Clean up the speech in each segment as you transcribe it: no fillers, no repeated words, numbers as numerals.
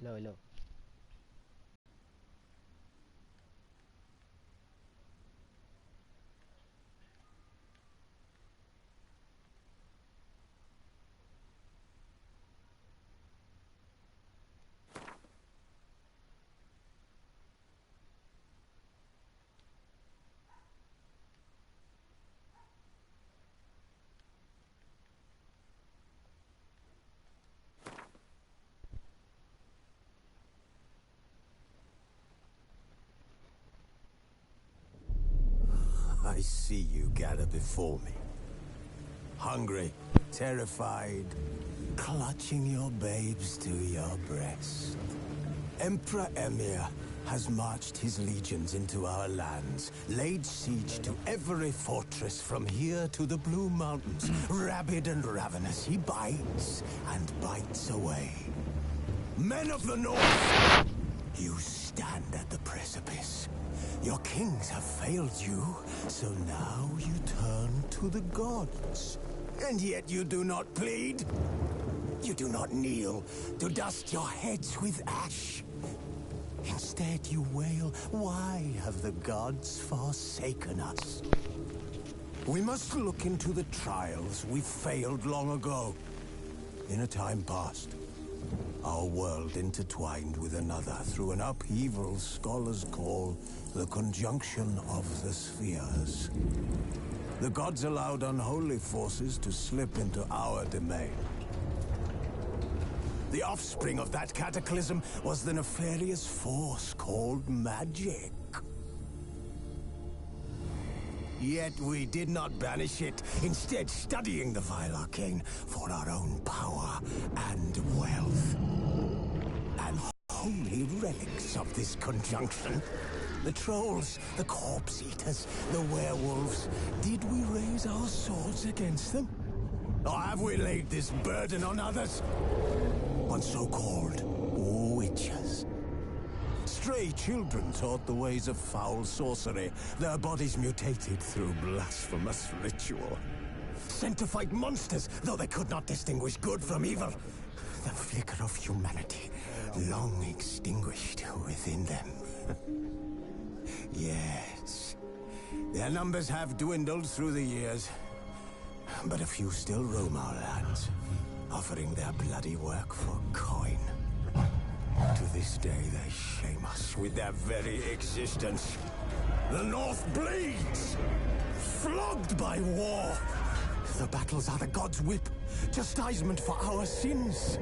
Hello, hello. I see you gather before me. Hungry, terrified, clutching your babes to your breast. Emperor Emir has marched his legions into our lands, laid siege to every fortress from here to the Blue Mountains. Rabid and ravenous, he bites and bites away. Men of the North, you stand at the precipice. Your kings have failed you, so now you turn to the gods. And yet you do not plead. You do not kneel to dust your heads with ash. Instead you wail, why have the gods forsaken us? We must look into the trials we failed long ago. In a time past, our world intertwined with another through an upheaval scholars call the conjunction of the spheres. The gods allowed unholy forces to slip into our domain. The offspring of that cataclysm was the nefarious force called magic. Yet we did not banish it, instead studying the vile arcane for our own power and wealth. And holy relics of this conjunction. The trolls, the corpse eaters, the werewolves. Did we raise our swords against them? Or have we laid this burden on others? On so-called witches. Stray children taught the ways of foul sorcery, their bodies mutated through blasphemous ritual. Sent to fight monsters, though they could not distinguish good from evil. The flicker of humanity, long extinguished within them. Yes, their numbers have dwindled through the years, but a few still roam our lands, offering their bloody work for coin. To this day, they shame us with their very existence. The North bleeds, flogged by war. The battles are the gods' whip, chastisement for our sins.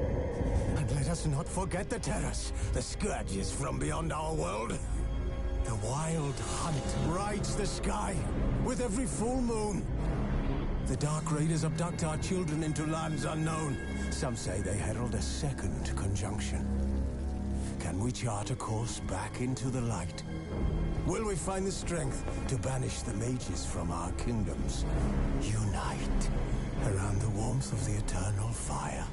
And let us not forget the terrors, the scourges from beyond our world. The wild hunt rides the sky with every full moon. The Dark Raiders abduct our children into lands unknown. Some say they herald a second conjunction. Can we chart a course back into the light? Will we find the strength to banish the mages from our kingdoms? Unite around the warmth of the eternal fire.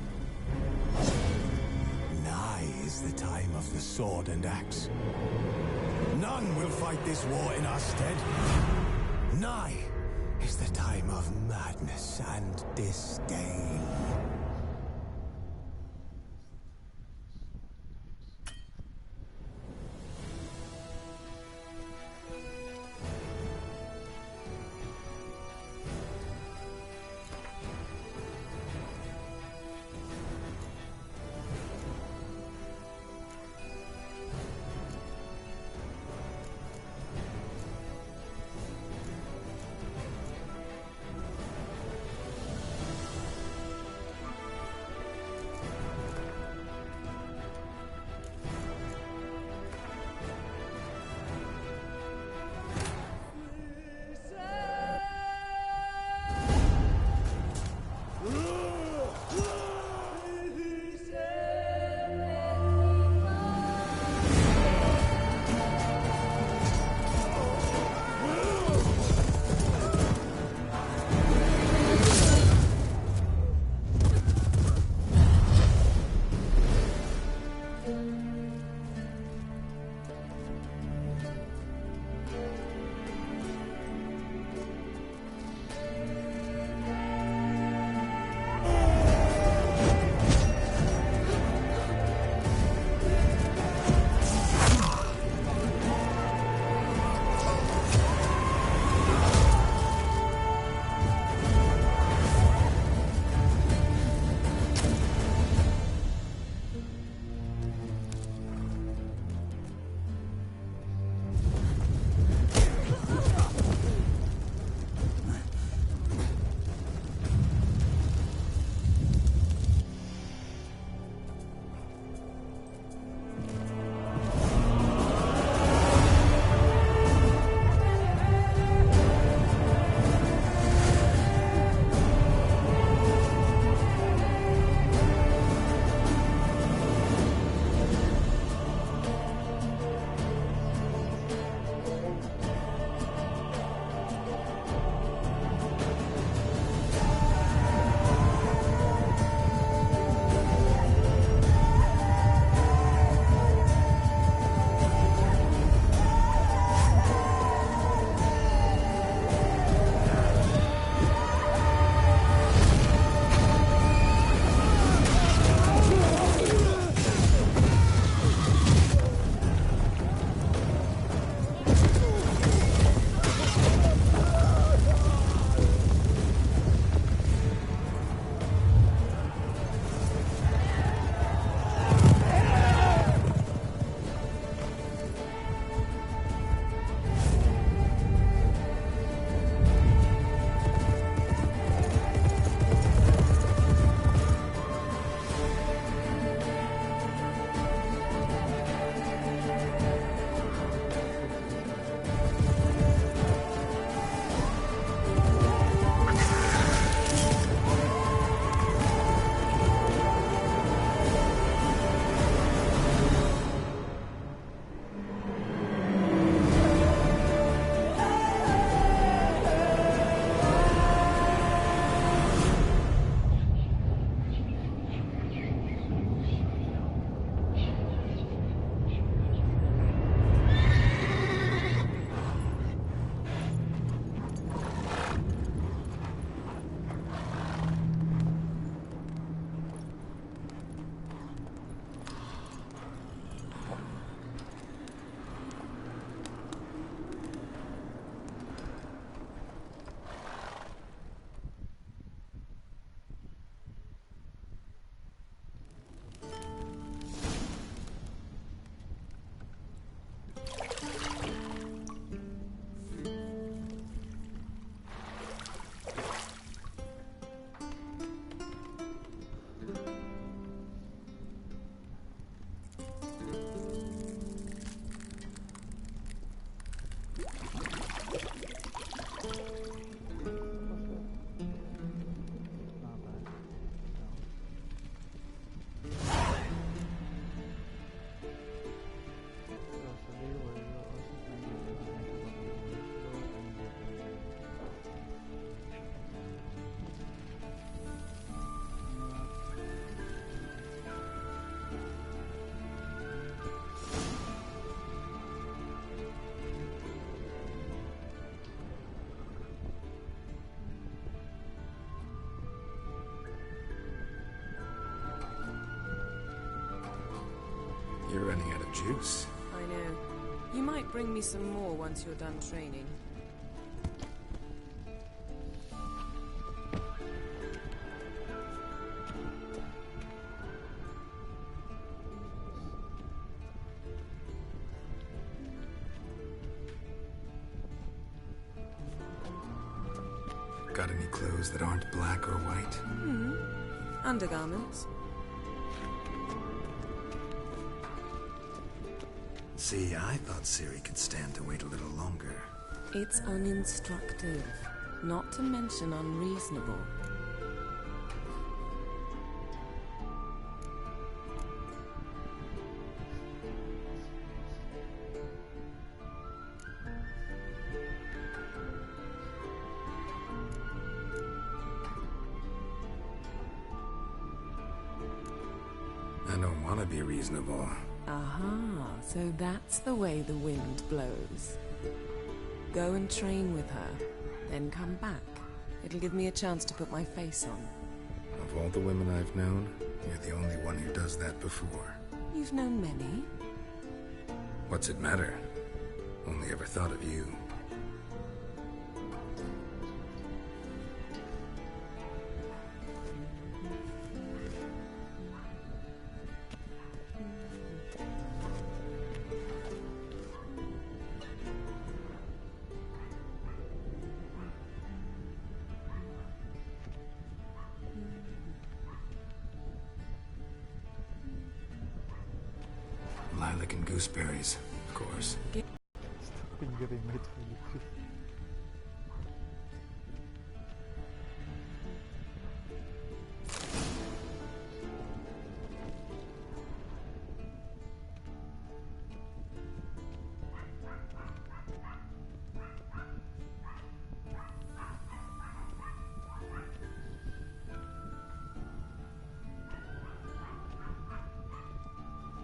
Nigh is the time of the sword and axe. None will fight this war in our stead. Nigh is the time of madness and disdain. You're running out of juice. I know. You might bring me some more once you're done training. Got any clothes that aren't black or white? Undergarments. See, I thought Ciri could stand to wait a little longer. It's uninstructive, not to mention unreasonable. I don't want to be reasonable. Aha, so that's the way the wind blows. Go and train with her, then come back. It'll give me a chance to put my face on. Of all the women I've known, you're the only one who does that before. You've known many. What's it matter? Only ever thought of you. Lilac and gooseberries, of course. Getting made for you.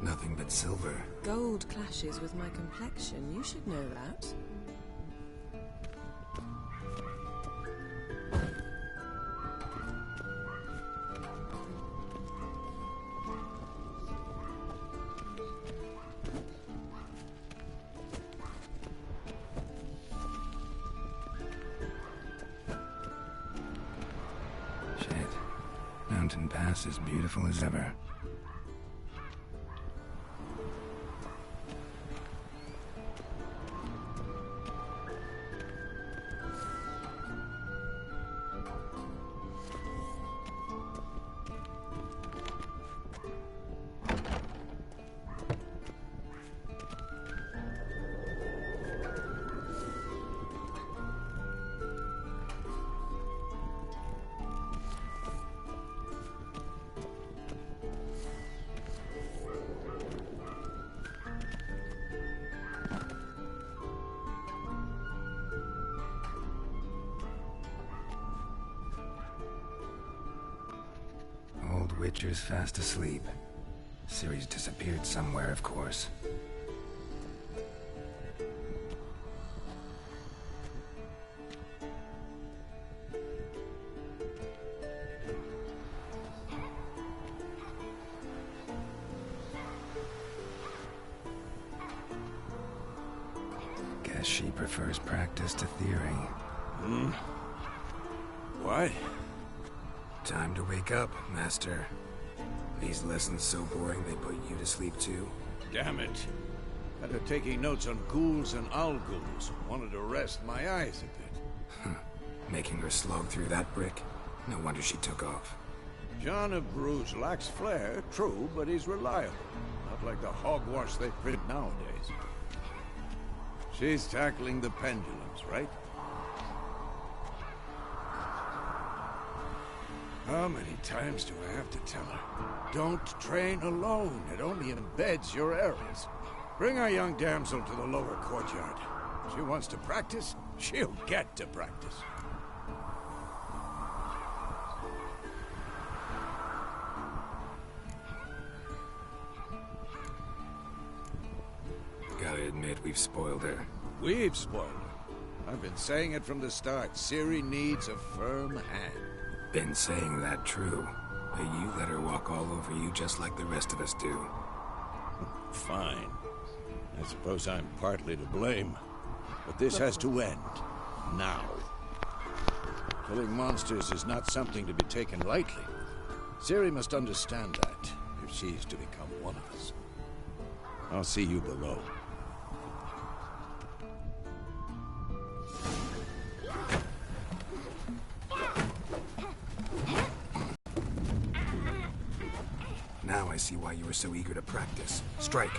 Nothing but silver. Gold clashes with my complexion. You should know that. Shit. Mountain Pass as beautiful as ever. Old Witcher's fast asleep. Ciri's disappeared somewhere, of course. Guess she prefers practice to theory. What? Time to wake up, Master. These lessons so boring they put you to sleep too. Damn it. After taking notes on ghouls and owl-ghouls, wanted to rest my eyes a bit. Making her slog through that brick? No wonder she took off. John of Bruges lacks flair, true, but he's reliable. Not like the hogwash they print nowadays. She's tackling the pendulums, right? How many times do I have to tell her? Don't train alone. It only embeds your errors. Bring our young damsel to the lower courtyard. She wants to practice, she'll get to practice. Gotta admit, we've spoiled her. We've spoiled her. I've been saying it from the start. Ciri needs a firm hand. Been saying that true, but you let her walk all over you just like the rest of us do. Fine. I suppose I'm partly to blame. But this has to end. Now. Killing monsters is not something to be taken lightly. Ciri must understand that, if she's to become one of us. I'll see you below. Now I see why you were so eager to practice. Strike.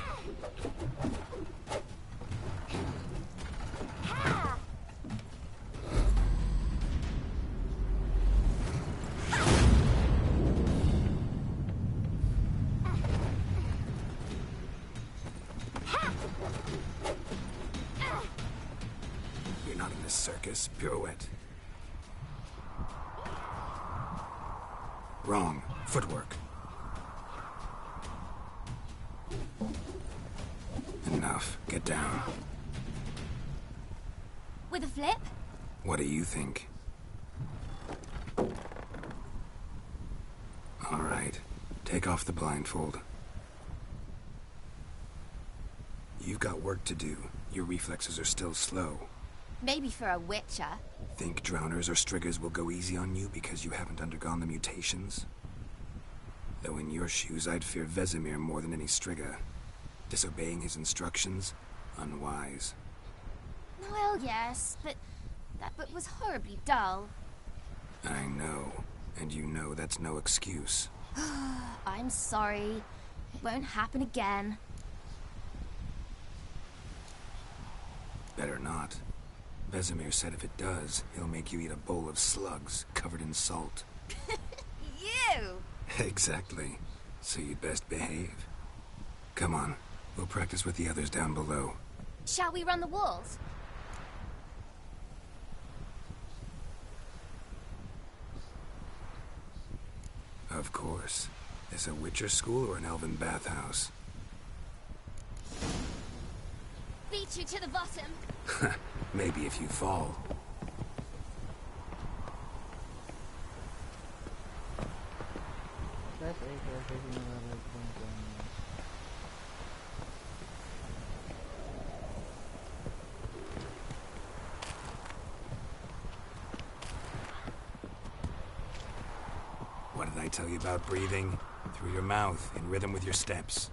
You're not in this circus. Pirouette. Wrong. Footwork. Enough. Get down. With a flip? What do you think? All right. Take off the blindfold. You've got work to do. Your reflexes are still slow. Maybe for a witcher. Think drowners or striggers will go easy on you because you haven't undergone the mutations? Though in your shoes, I'd fear Vesemir more than any strigger. Disobeying his instructions? Unwise. Well, yes, but that book was horribly dull. I know. And you know that's no excuse. I'm sorry. It won't happen again. Better not. Vesemir said if it does, he'll make you eat a bowl of slugs covered in salt. You! Exactly. So you'd best behave. Come on. We'll practice with the others down below. Shall we run the walls? Of course. Is a Witcher school or an elven bathhouse? Beat you to the bottom. Maybe if you fall. That's a What did I tell you about breathing? Through your mouth, in rhythm with your steps.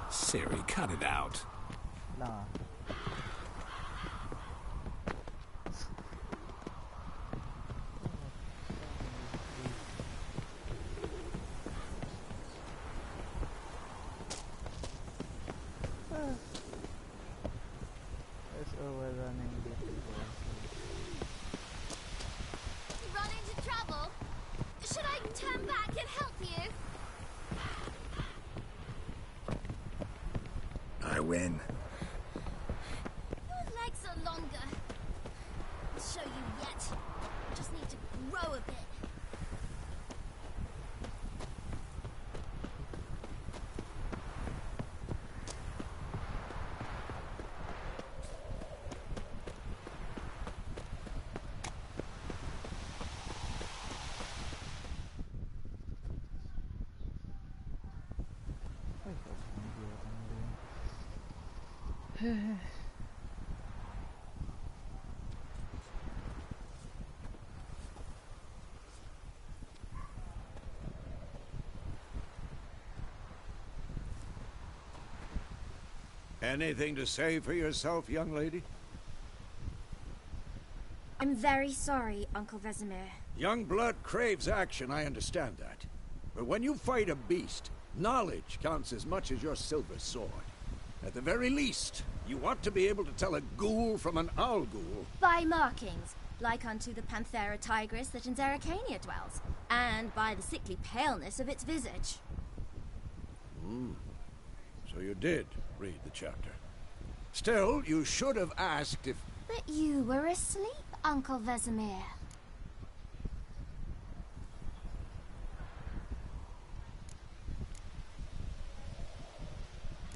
Ciri, cut it out. Nah. It's overrunning the people. Run into trouble? Should I turn back and help you? I win. Your legs are longer. I'll show you yet. Just need to grow a bit. Anything to say for yourself, young lady? I'm very sorry, Uncle Vesemir. Young blood craves action, I understand that. But when you fight a beast, knowledge counts as much as your silver sword. At the very least, you ought to be able to tell a ghoul from an owl ghoul. By markings, like unto the Panthera tigris that in Zerrikania dwells, and by the sickly paleness of its visage. So you did read the chapter. Still, you should have asked if... But you were asleep, Uncle Vesemir.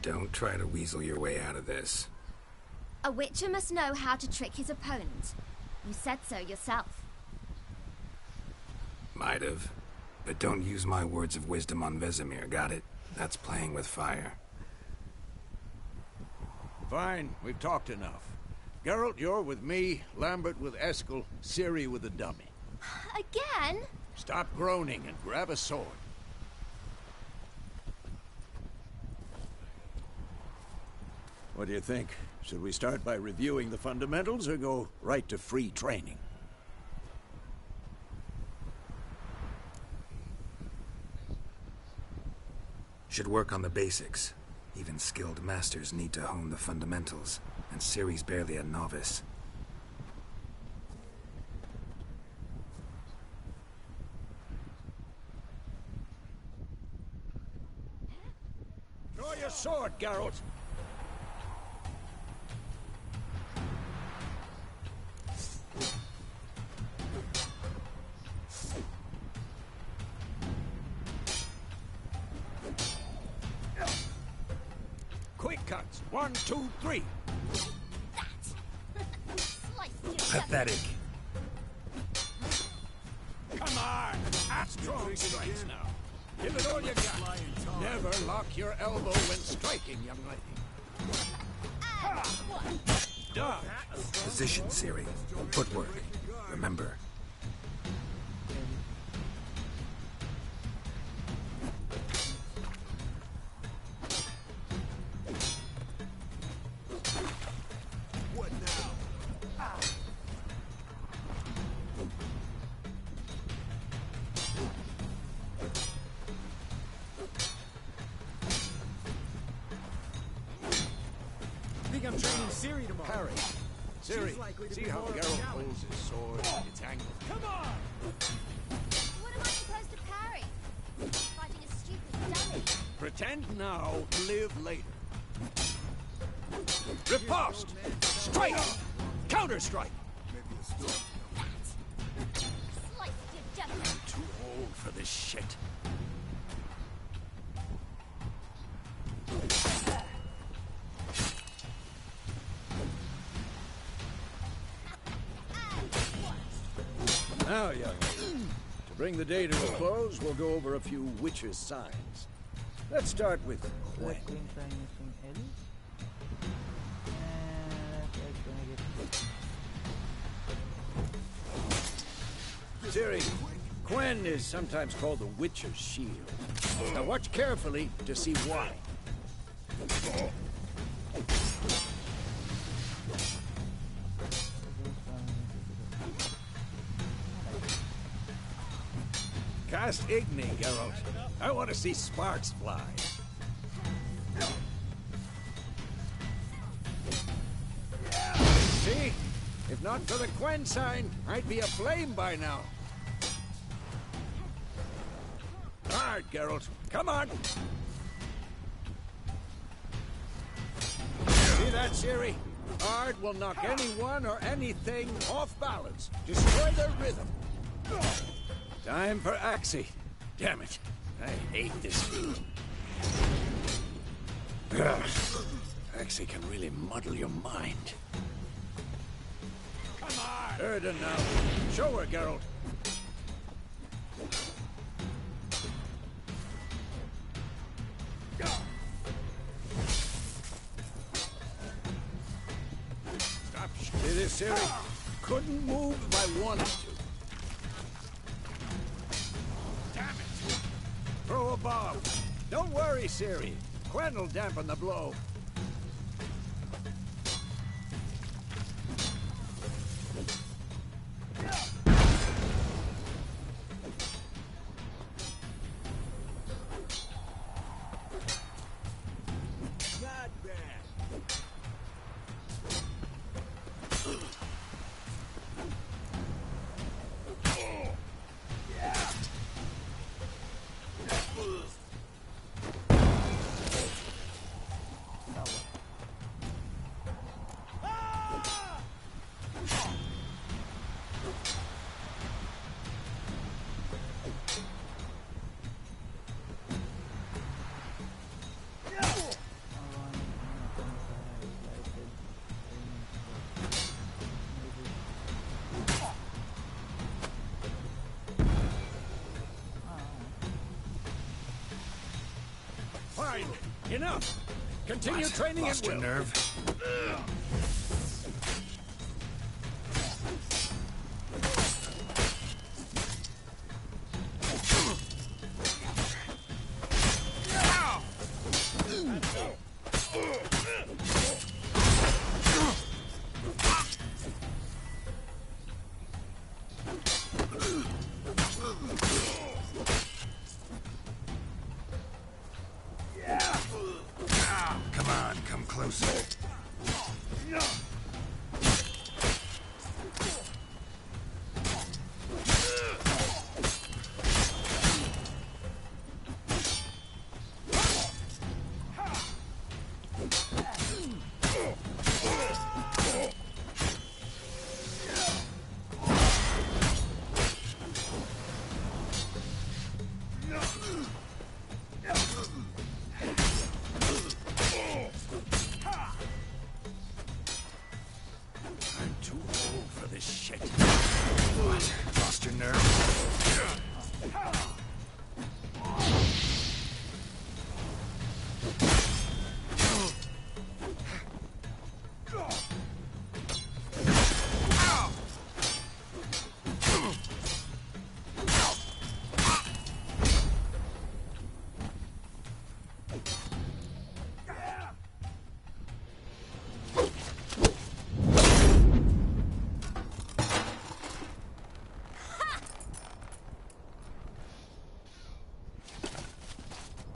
Don't try to weasel your way out of this. A witcher must know how to trick his opponent. You said so yourself. Might have. But don't use my words of wisdom on Vesemir, got it? That's playing with fire. Fine, we've talked enough. Geralt, you're with me, Lambert with Eskel, Ciri with the dummy. Again? Stop groaning and grab a sword. What do you think? Should we start by reviewing the fundamentals or go right to free training? Should work on the basics. Even skilled masters need to hone the fundamentals, and Ciri's barely a novice. Draw your sword, Geralt! Quick cuts. 1, 2, 3. Pathetic. Come on! Strong strikes now. Give it all you got. Never lock your elbow when striking, young lady. Dodge. Position, Ciri. Footwork. Remember. I'm training Ciri tomorrow. Parry. Ciri, see how Geralt holds his sword? It's angled. Come on! What am I supposed to parry? Fighting a stupid dummy. Pretend now, live later. Riposte! Strike! Counter-strike! Slice your dummy. I'm too old for this shit. Now, young lady, to bring the day to a close, we'll go over a few witches' signs. Let's start with Quen. Green sign missing L. And that's gonna get Ciri, Quen is sometimes called the Witcher's Shield. Now watch carefully to see why. Cast Igni, Geralt. I want to see sparks fly. See? If not for the Quen sign, I'd be aflame by now. Hard, Geralt. Come on! See that, Ciri? Ard will knock anyone or anything off balance. Destroy their rhythm. Time for Axii. Damn it. I hate this food. Axii can really muddle your mind. Come on! Erden now. Show her, Geralt. Stop. See this, Ciri? Couldn't move if I wanted to. Throw a bomb. Don't worry, Ciri. Quen will dampen the blow. Not bad. fine. Enough. Continue training at Lost your will. nerve? Come on, come closer. I'm too old for this shit. What? Lost your nerve?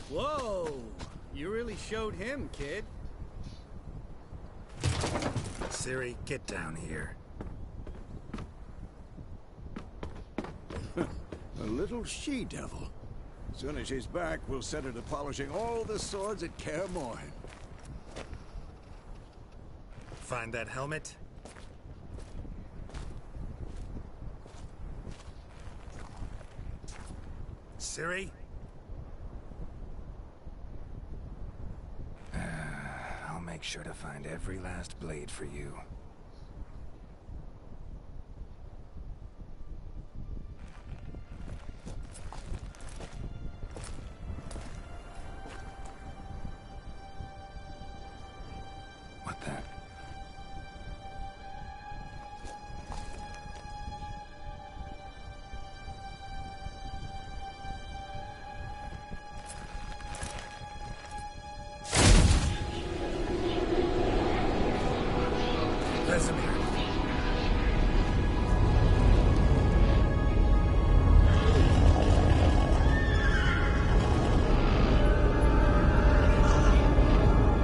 Whoa! You really showed him, kid. Ciri, get down here. A little she-devil. Soon as she's back, we'll set her to polishing all the swords at Kaer Morhen. Find that helmet? Ciri? I'll make sure to find every last blade for you. What the? Vesemir.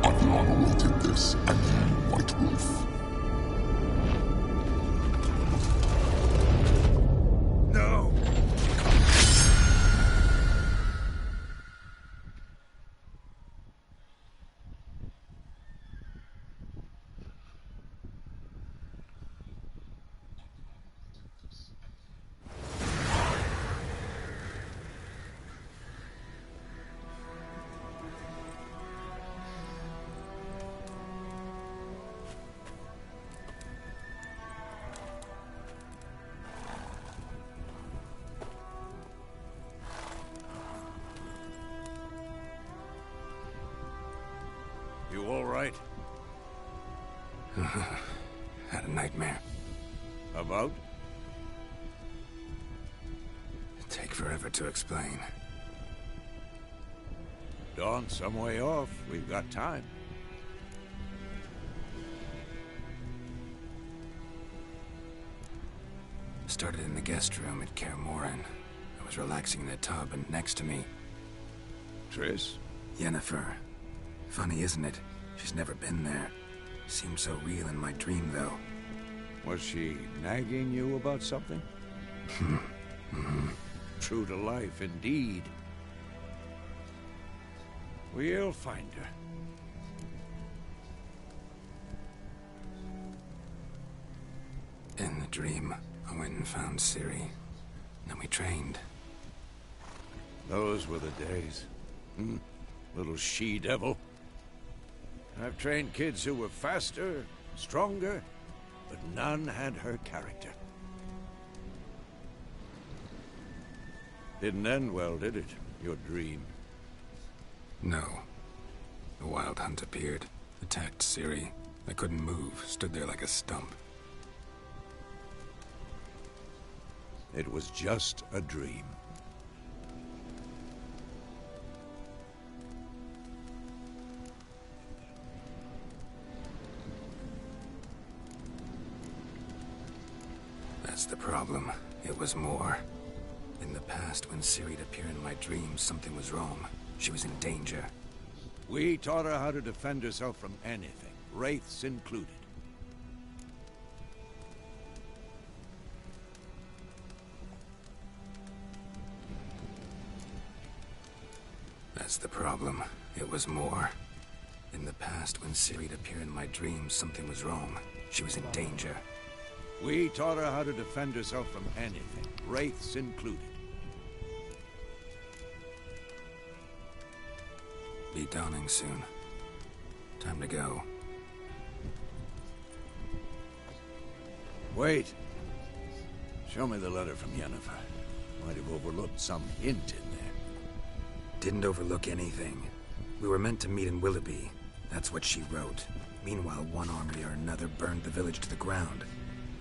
Aviana will take this, and you, White Wolf. No! You all right? Had a nightmare. About? It'd take forever to explain. Dawn's some way off. We've got time. Started in the guest room at Kaer Morhen. I was relaxing in a tub, and next to me, Triss? Yennefer. Funny, isn't it? She's never been there. Seemed so real in my dream, though. Was she nagging you about something? True to life, indeed. We'll find her. In the dream, I went and found Ciri. Then we trained. Those were the days. Little she-devil. I've trained kids who were faster, stronger, but none had her character. Didn't end well, did it? Your dream? No. The Wild Hunt appeared, attacked Ciri. I couldn't move, stood there like a stump. It was just a dream. That's the problem. It was more. In the past, when Ciri'd appear in my dreams, something was wrong. She was in danger. We taught her how to defend herself from anything, wraiths included. That's the problem. It was more. In the past, when Ciri'd appear in my dreams, something was wrong. She was in danger. We taught her how to defend herself from anything, wraiths included. Be dawning soon. Time to go. Wait. Show me the letter from Yennefer. Might have overlooked some hint in there. Didn't overlook anything. We were meant to meet in Willoughby. That's what she wrote. Meanwhile, one army or another burned the village to the ground.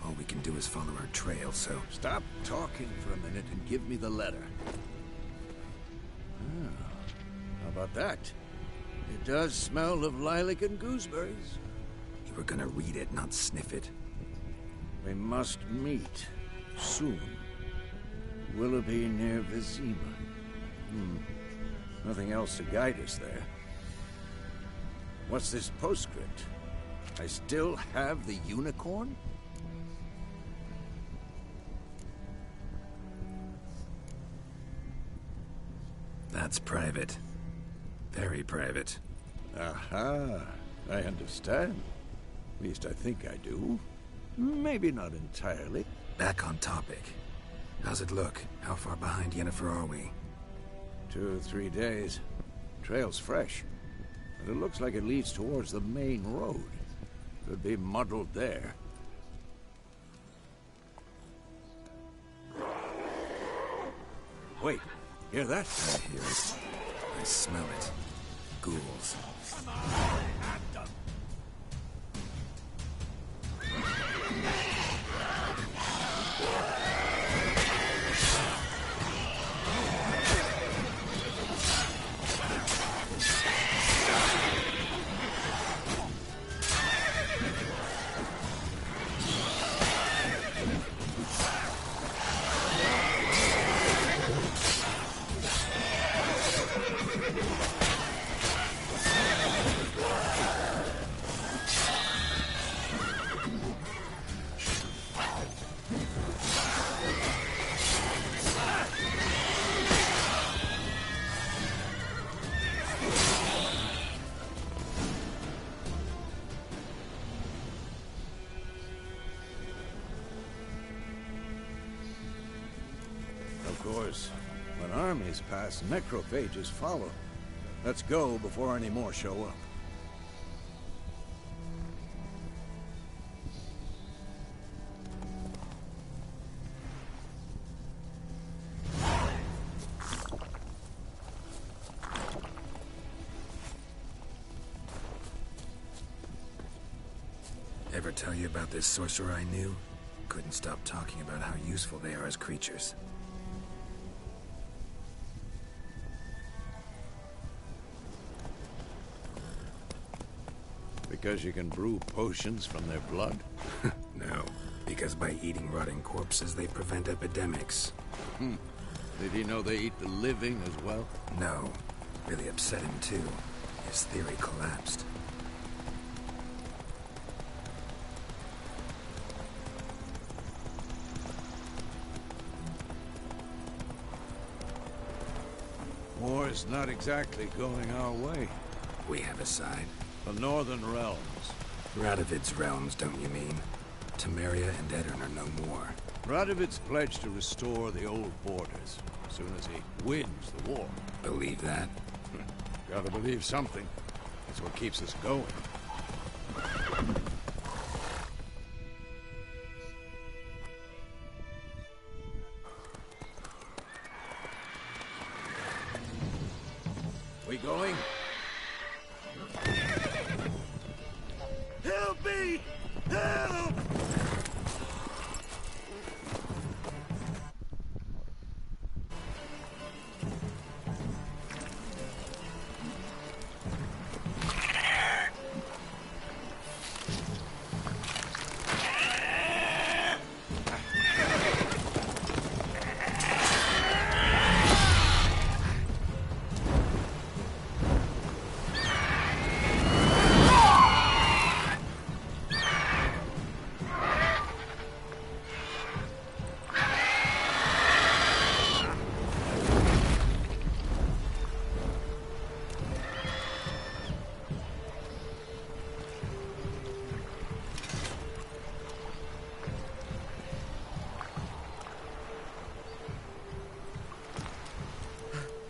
All we can do is follow her trail, so... Stop talking for a minute and give me the letter. Ah, how about that? It does smell of lilac and gooseberries. You were gonna read it, not sniff it. We must meet. Soon. Willoughby near Vizima. Nothing else to guide us there. What's this postscript? I still have the unicorn? That's private. Very private. Aha, I understand. At least I think I do. Maybe not entirely. Back on topic. How's it look? How far behind Yennefer are we? 2 or 3 days. Trail's fresh. But it looks like it leads towards the main road. Could be muddled there. Wait, hear that? I hear it. I smell it. Ghouls. Of course, when armies pass, necrophages follow. Let's go before any more show up. Ever tell you about this sorcerer I knew? Couldn't stop talking about how useful they are as creatures. Because you can brew potions from their blood? No, because by eating rotting corpses, they prevent epidemics. Did he know they eat the living as well? No, really upset him too. His theory collapsed. War's not exactly going our way. We have a side. The Northern Realms. Radovid's realms, don't you mean? Temeria and Edirn are no more. Radovid's pledged to restore the old borders as soon as he wins the war. Believe that? Gotta believe something. That's what keeps us going. We going?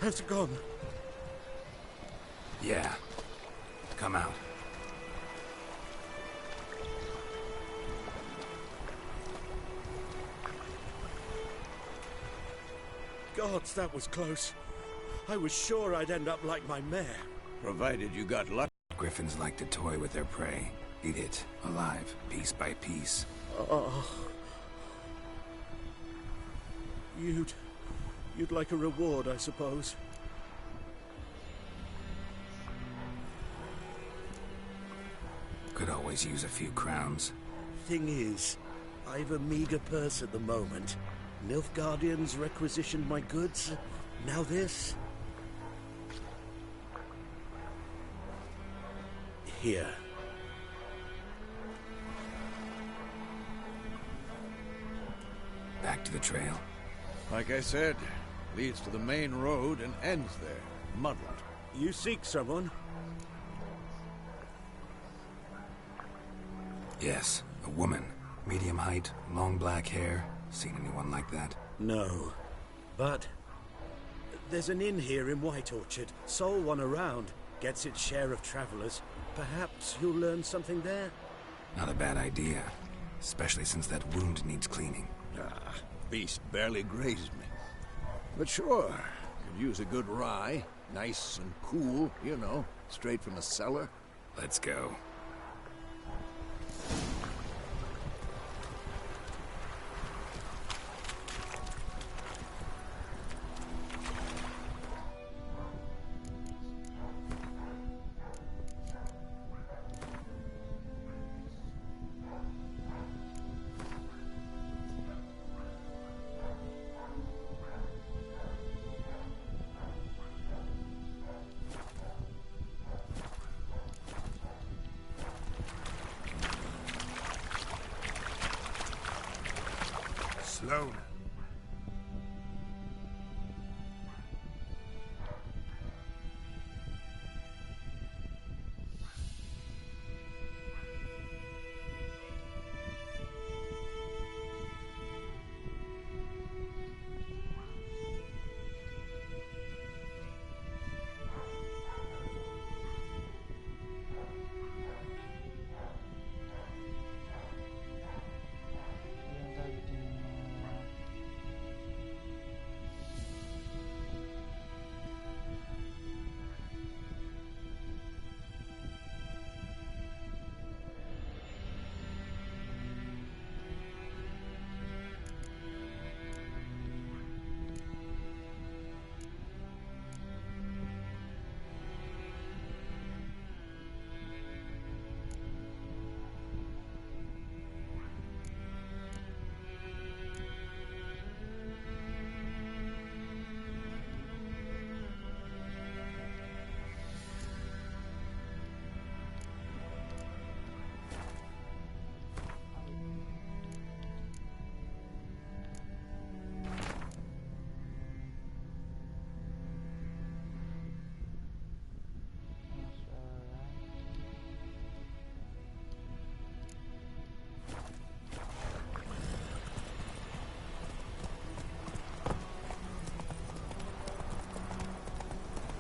Has it gone? Yeah. Come out. Gods, that was close. I was sure I'd end up like my mare. Provided you got luck. Griffins like to toy with their prey. Eat it, alive, piece by piece. Oh. You'd like a reward, I suppose. Could always use a few crowns. Thing is, I've a meager purse at the moment. Nilfgaardians requisitioned my goods. Now this. Here. Back to the trail. Like I said, leads to the main road and ends there, muddled. You seek someone? Yes, a woman. Medium height, long black hair. Seen anyone like that? No. But there's an inn here in White Orchard. Sole one around. Gets its share of travelers. Perhaps you'll learn something there? Not a bad idea. Especially since that wound needs cleaning. Ah, beast barely grazed me. But sure, could use a good rye. Nice and cool, you know, straight from a cellar. Let's go. Sloan.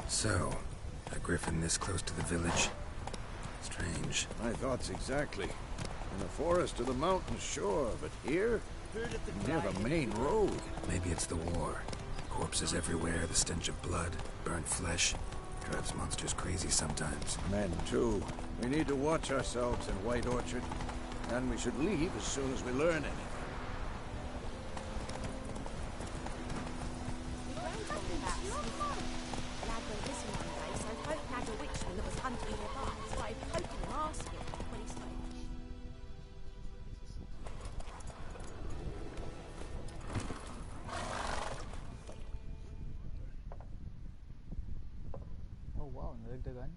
So, a griffin this close to the village? Strange. My thoughts exactly. In the forest or the mountains, sure, but here? Near the main road. Maybe it's the war. Corpses everywhere, the stench of blood, burnt flesh. Drives monsters crazy sometimes. Men, too. We need to watch ourselves in White Orchard. And we should leave as soon as we learn anything. Oh wow, nagdagdagan.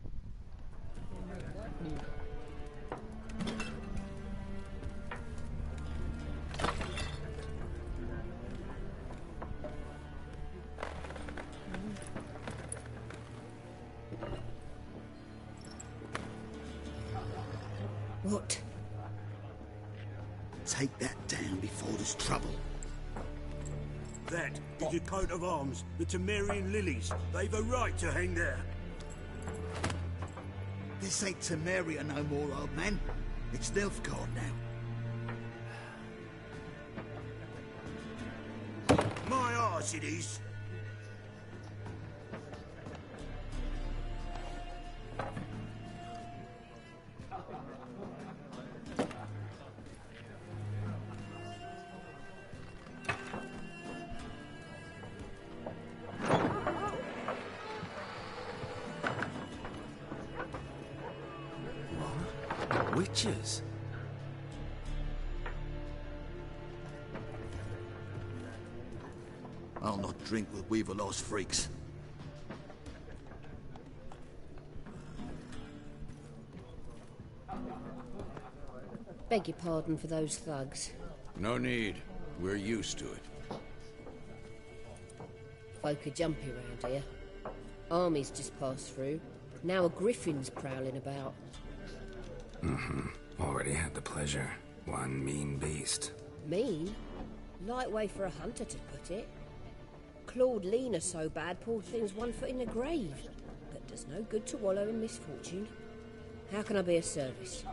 What? Take that down before there's trouble. That is a coat of arms, the Temerian lilies. They've a right to hang there. This ain't Temeria no more, old man. It's Nilfgaard now. My arse it is. Witches? I'll not drink with Weaverlaw's freaks. Beg your pardon for those thugs. No need. We're used to it. Folk are jumpy round here. Armies just passed through. Now a griffin's prowling about. Already had the pleasure. One mean beast. Mean? Light way for a hunter to put it. Clawed Lena so bad, poor thing's 1 foot in the grave. But does no good to wallow in misfortune. How can I be of service?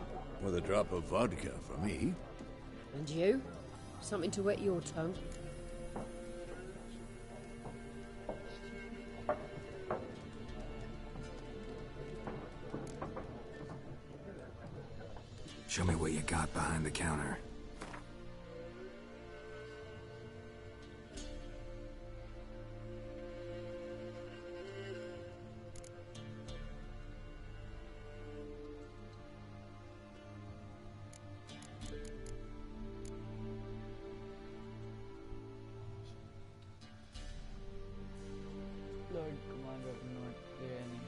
With a drop of vodka for me. And you? Something to wet your tongue? Show me what you got behind the counter. Lord Commander do not clear any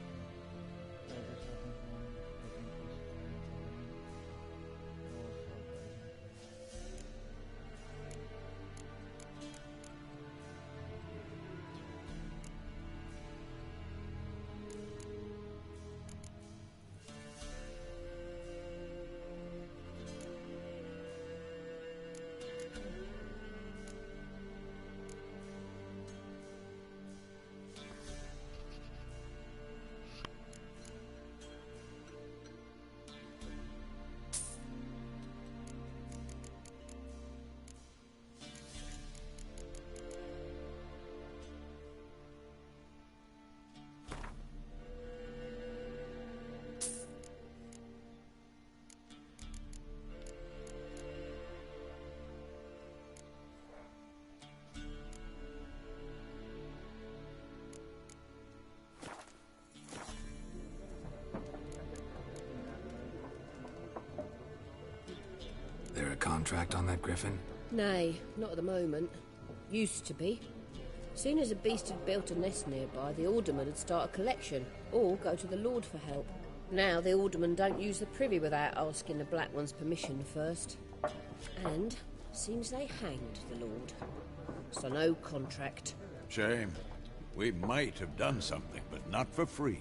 status of information. There a contract on that griffin? Nay, not at the moment. Used to be. Soon as a beast had built a nest nearby, the alderman would start a collection, or go to the Lord for help. Now the aldermen don't use the privy without asking the Black One's permission first. And seems they hanged the Lord. So no contract. Shame. We might have done something, but not for free.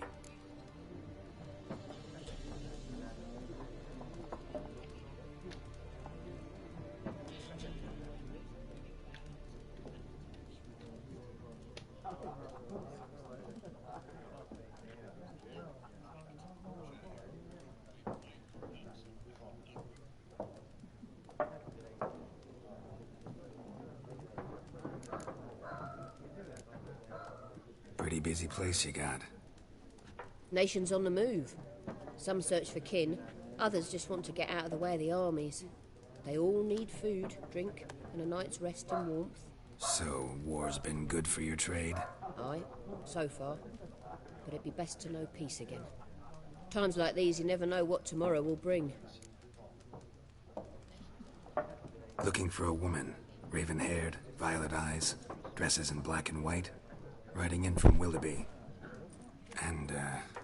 Pretty busy place you got. Nations on the move. Some search for kin, others just want to get out of the way of the armies. They all need food, drink, and a night's rest and warmth. So, war's been good for your trade? Aye, so far. But it'd be best to know peace again. Times like these, you never know what tomorrow will bring. Looking for a woman. Raven-haired, violet eyes, dresses in black and white. Riding in from Willoughby. And,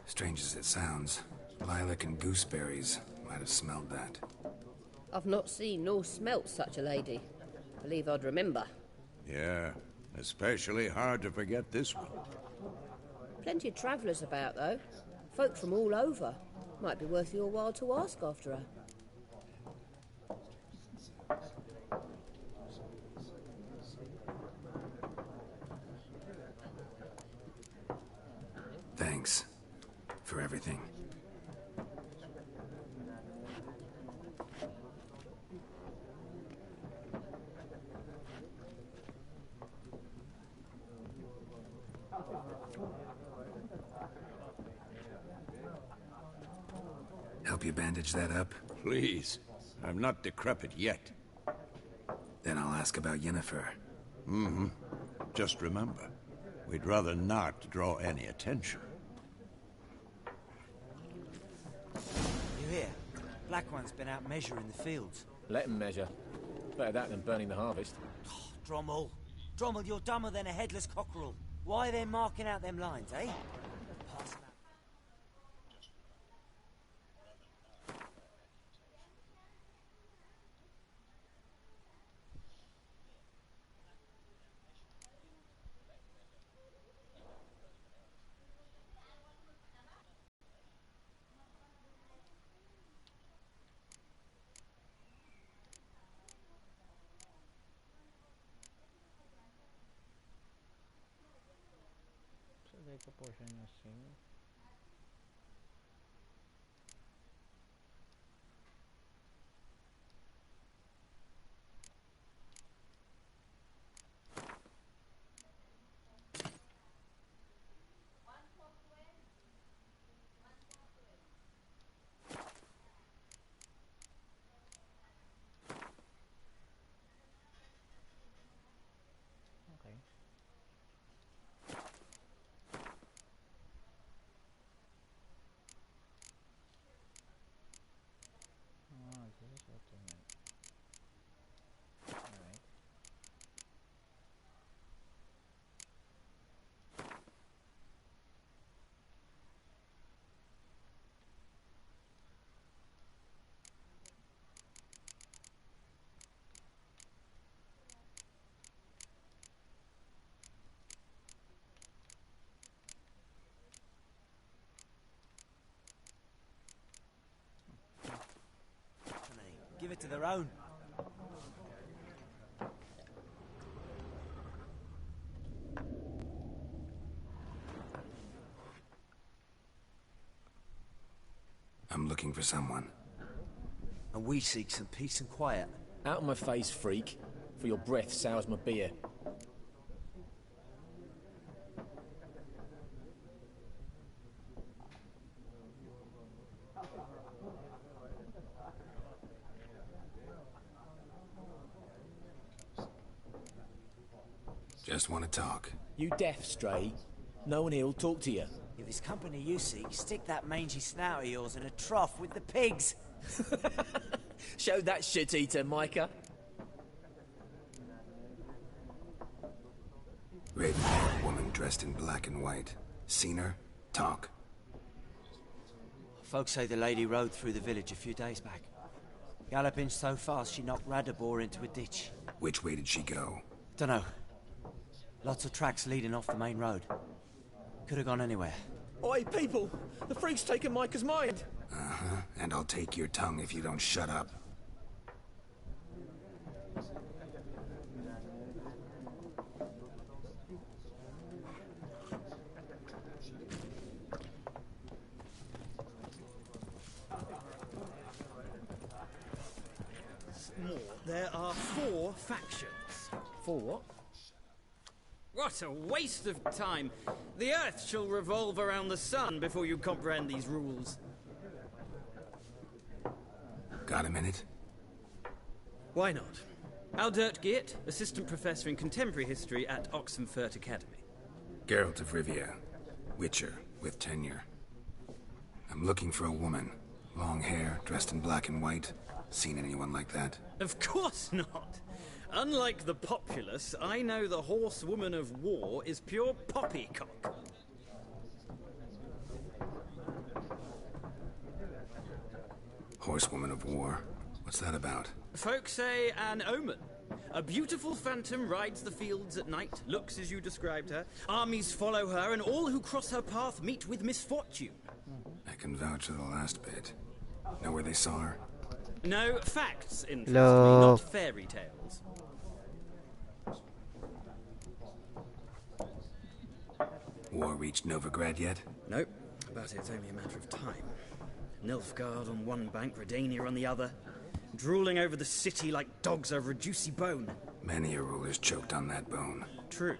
strange as it sounds, lilac and gooseberries might have smelled that. I've not seen nor smelt such a lady. Believe I'd remember. Yeah, especially hard to forget this one. Plenty of travellers about, though. Folk from all over. Might be worth your while to ask after her. Thanks. For everything. Help you bandage that up? Please. I'm not decrepit yet. Then I'll ask about Yennefer. Mm-hmm. Just remember, we'd rather not draw any attention. You hear? Black One's been out measuring the fields. Let him measure. Better that than burning the harvest. Oh, Drommel. Drommel, you're dumber than a headless cockerel. Why are they marking out them lines, eh? Take a portion assim. Okay. This is what I meant. Alright. Give it to their own. I'm looking for someone. And we seek some peace and quiet. Out of my face, freak. For your breath sours my beer. Just want to talk. You deaf, Stray? No one here'll talk to you. If it's company you seek, stick that mangy snout of yours in a trough with the pigs. Show that shit-eater, Micah. Raven-haired woman dressed in black and white. Seen her? Talk. Folks say the lady rode through the village a few days back. Galloping so fast she knocked Radabor into a ditch. Which way did she go? Dunno. Lots of tracks leading off the main road. Could have gone anywhere. Oi, people! The freak's taken Micah's mind! Uh-huh. And I'll take your tongue if you don't shut up. There are 4 factions. 4 what? What a waste of time! The Earth shall revolve around the sun before you comprehend these rules. Got a minute? Why not? Aldert Geert, Assistant Professor in Contemporary History at Oxenfurt Academy. Geralt of Rivia. Witcher, with tenure. I'm looking for a woman. Long hair, dressed in black and white. Seen anyone like that? Of course not! Unlike the populace, I know the horsewoman of war is pure poppycock. Horsewoman of war? What's that about? Folk say an omen. A beautiful phantom rides the fields at night, looks as you described her. Armies follow her, and all who cross her path meet with misfortune. I can vouch for the last bit. Know where they saw her? No, facts interest me, not fairy tales. War reached Novigrad yet? Nope, but it's only a matter of time. Nilfgaard on one bank, Redania on the other, drooling over the city like dogs over a juicy bone. Many a ruler's choked on that bone. True.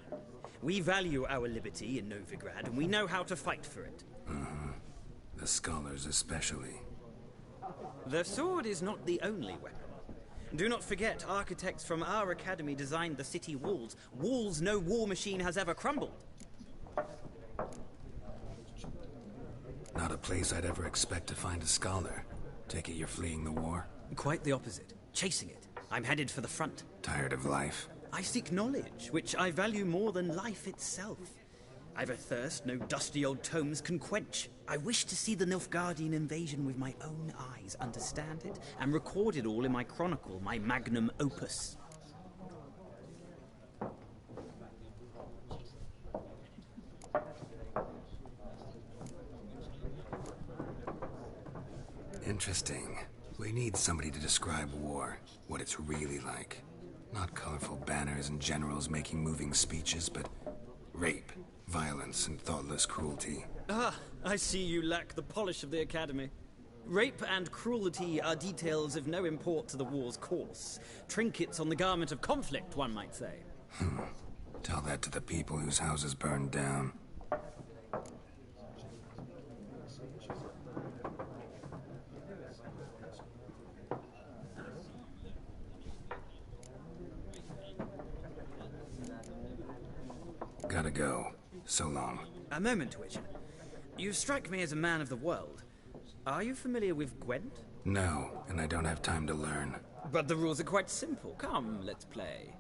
We value our liberty in Novigrad, and we know how to fight for it. Mm-hmm. The scholars especially. The sword is not the only weapon. Do not forget, architects from our academy designed the city walls. Walls no war machine has ever crumbled. Not a place I'd ever expect to find a scholar. Take it you're fleeing the war? Quite the opposite. Chasing it. I'm headed for the front. Tired of life? I seek knowledge, which I value more than life itself. I've a thirst no dusty old tomes can quench. I wish to see the Nilfgaardian invasion with my own eyes, understand it, and record it all in my chronicle, my magnum opus. Interesting. We need somebody to describe war, what it's really like. Not colorful banners and generals making moving speeches, but rape, violence, and thoughtless cruelty. Ah, I see you lack the polish of the Academy. Rape and cruelty are details of no import to the war's course. Trinkets on the garment of conflict, one might say. Tell that to the people whose houses burned down. Gotta go. So long. A moment, Witcher. You strike me as a man of the world. Are you familiar with Gwent? No, and I don't have time to learn. But the rules are quite simple. Come, let's play.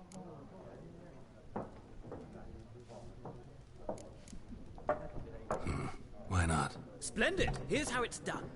Why not? Splendid! Here's how it's done.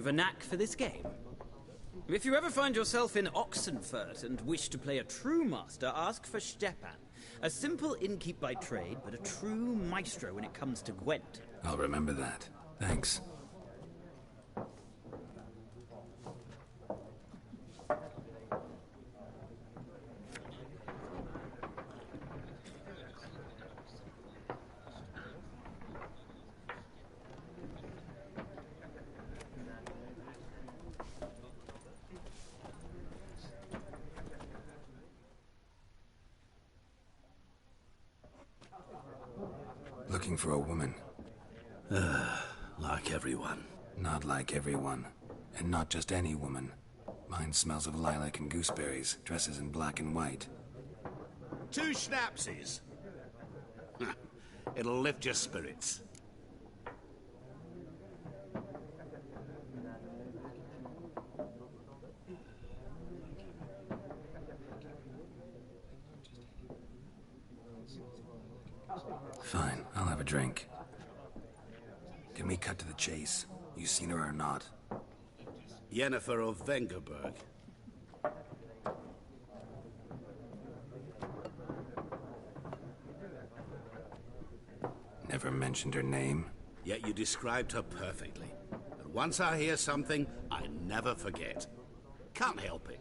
of a knack for this game. If you ever find yourself in Oxenfurt and wish to play a true master, ask for Stepan. A simple innkeep by trade, but a true maestro when it comes to Gwent. I'll remember that. Thanks. Looking for a woman. Like everyone. Not like everyone. And not just any woman. Mine smells of lilac and gooseberries, dresses in black and white. 2 schnapsies. It'll lift your spirits. Fine, I'll have a drink. Can we cut to the chase? You seen her or not? Yennefer of Vengerberg. Never mentioned her name. Yet you described her perfectly. And once I hear something, I never forget. Can't help it.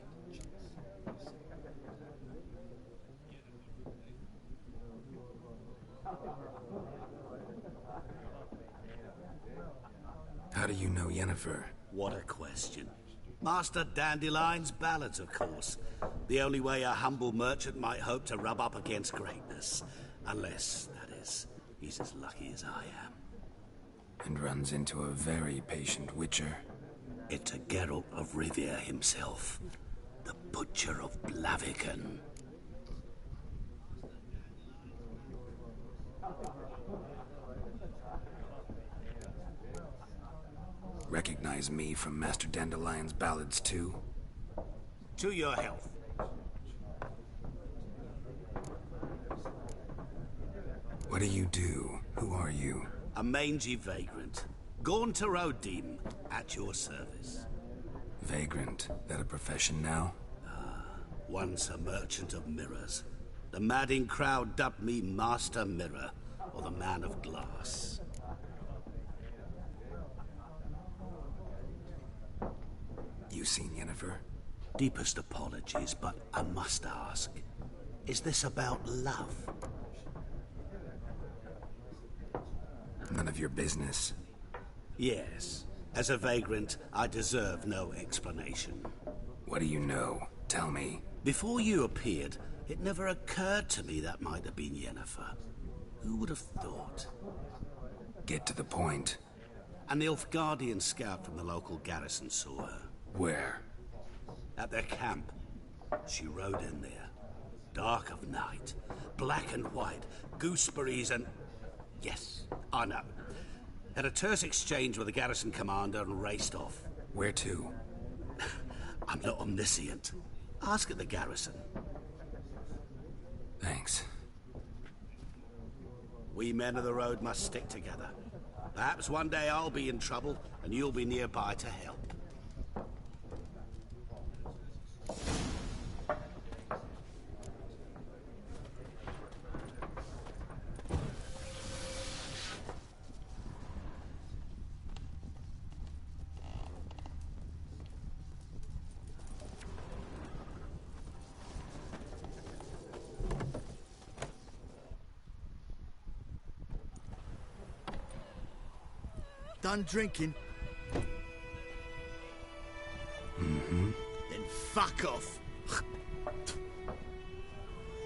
How do you know Yennefer? What a question. Master Dandelion's ballads, of course. The only way a humble merchant might hope to rub up against greatness. Unless, that is, he's as lucky as I am. And runs into a very patient witcher. It's a Geralt of Rivia himself. The Butcher of Blaviken. Recognize me from Master Dandelion's ballads too? To your health. What do you do? Who are you? A mangy vagrant. Gaunter O'Dim, at your service. Vagrant? That a profession now? Once a merchant of mirrors. The madding crowd dubbed me Master Mirror, or the Man of Glass. You seen Yennefer? Deepest apologies, but I must ask. Is this about love? None of your business. Yes. As a vagrant, I deserve no explanation. What do you know? Tell me. Before you appeared, it never occurred to me that might have been Yennefer. Who would have thought? Get to the point. A Nilfgaardian scout from the local garrison saw her. Where? At their camp. She rode in there. Dark of night. Black and white. Gooseberries and... Yes, I know. Had a terse exchange with the garrison commander and raced off. Where to? I'm not omniscient. Ask at the garrison. Thanks. We men of the road must stick together. Perhaps one day I'll be in trouble and you'll be nearby to help. Done drinking? Mm-hmm. Then fuck off.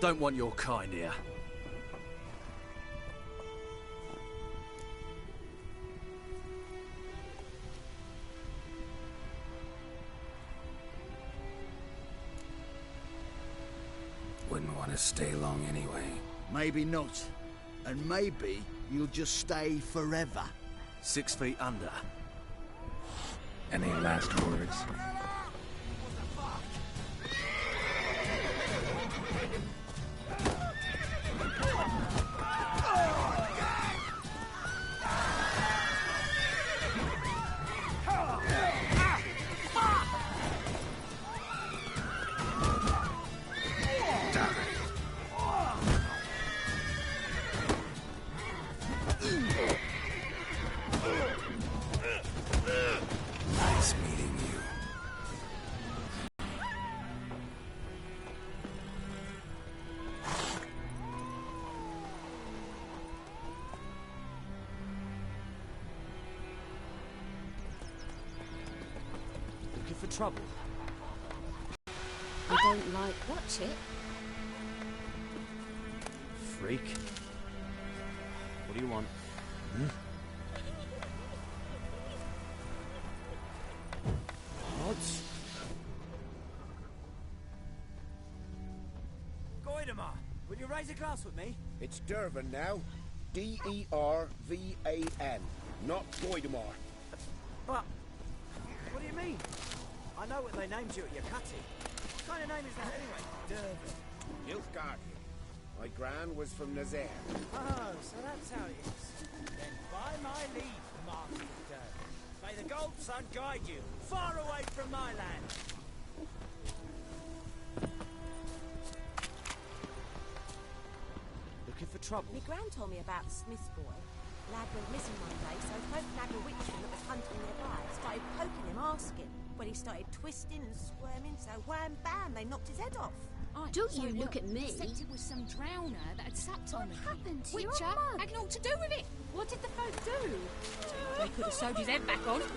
Don't want your kind here. Wouldn't want to stay long anyway. Maybe not. And maybe you'll just stay forever. 6 feet under. Any last words? trouble? I don't like... Watch it. Freak. What do you want? Odds? Goidemar, will you raise a glass with me? It's Dervan now. D-E-R-V-A-N, not Goidemar. But, what do you mean? I know what they named you at your cutty. What kind of name is that anyway? Dervan. Nilfgaardian. My gran was from Nazaire. Oh, so that's how it is. Then by my leave, Master Dervan. May the Gold Sun guide you, far away from my land. Looking for trouble? My gran told me about the Smith's boy. Lad went missing one day, so folk nagged a witchman that was hunting nearby. Started poking him, asking. When he started twisting and squirming, so wham bam, they knocked his head off. Don't you look at me. Except it was some drowner that had supped on him. What happened to your Witcher mug? had naught to do with it. What did the folk do? They could have sewed his head back on. Word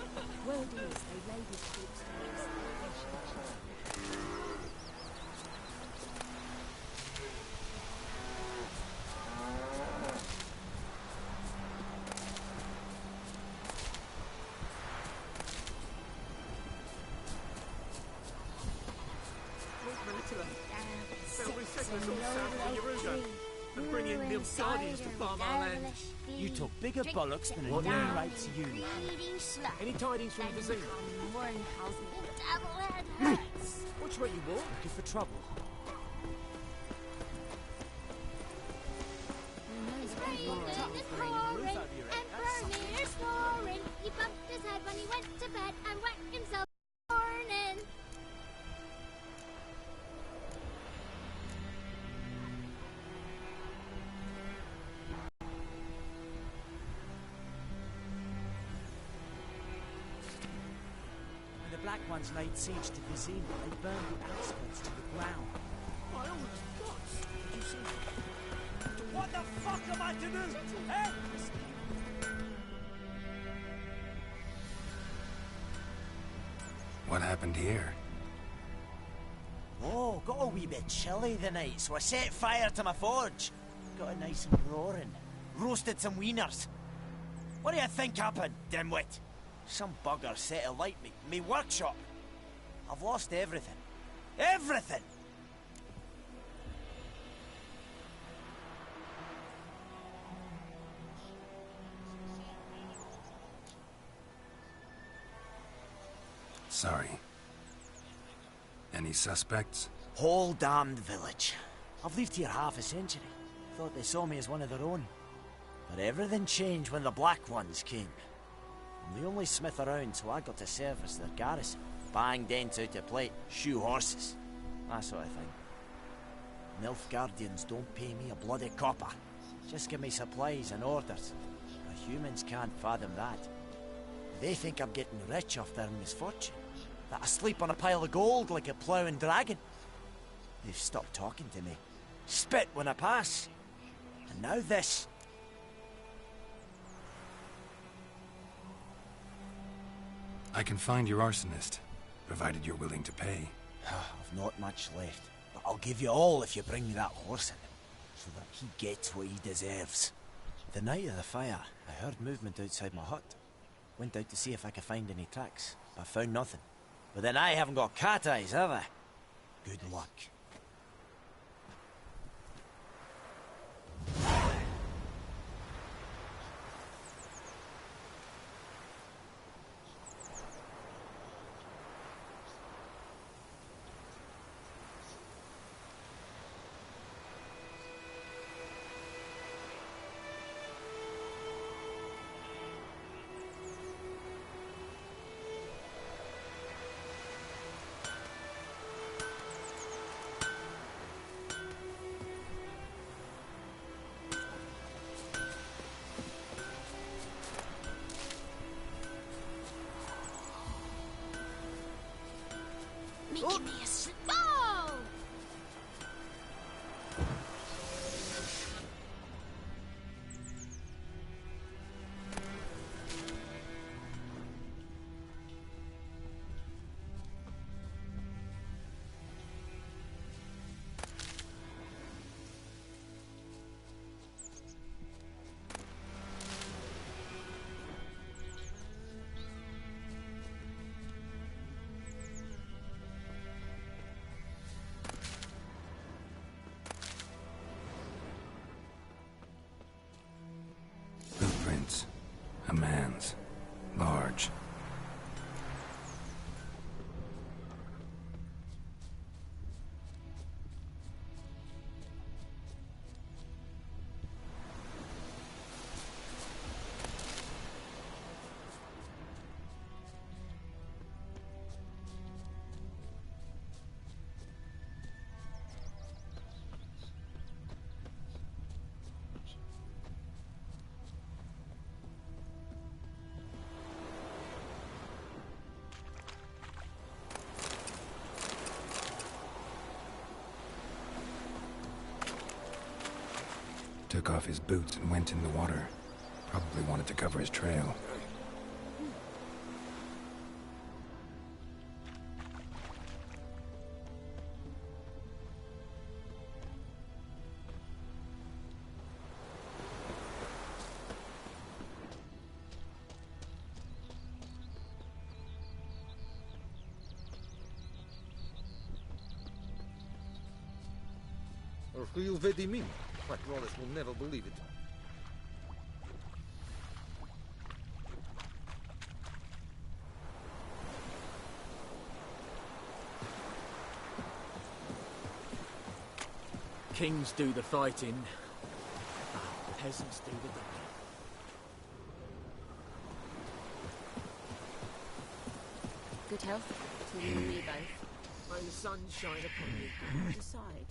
is, they laid his corpse to rest. And bring in Nilfgaardians to farm our land. You took bigger bollocks than a new right to you. Any tidings from Vizina? Which way you walk? Looking for trouble. Bernier snoring. He bumped his head when he went to bed and whacked himself morning. When the Black Ones laid siege to Vizina, they burned the outskirts to the ground. My old gods! Did you see? What the fuck am I to do? Eh? What happened here? Oh, got a wee bit chilly the night, so I set fire to my forge. Got it nice and roaring. Roasted some wieners. What do you think happened, dimwit? Some bugger set alight me workshop. I've lost everything. Everything! Sorry. Any suspects? Whole damned village. I've lived here half a century. Thought they saw me as one of their own. But everything changed when the Black Ones came. I'm the only smith around, so I got to service their garrison. Bang dents out of plate, shoe horses. That sort of thing. Nilfgaardians don't pay me a bloody copper. Just give me supplies and orders. The humans can't fathom that. They think I'm getting rich off their misfortune. That I sleep on a pile of gold like a ploughing dragon. They've stopped talking to me. Spit when I pass. And now this. I can find your arsonist, provided you're willing to pay. I've not much left, but I'll give you all if you bring me that horse in, so that he gets what he deserves. The night of the fire, I heard movement outside my hut. Went out to see if I could find any tracks, but found nothing. But then I haven't got cat eyes, have I? Good luck. Making me a oh! A man's. Large. Took off his boots and went in the water. Probably wanted to cover his trail. Or who you vedi mim? But Wallace will never believe it. Kings do the fighting, peasants do the digging. Good health to you and me both. May the sun shine upon you. Decide.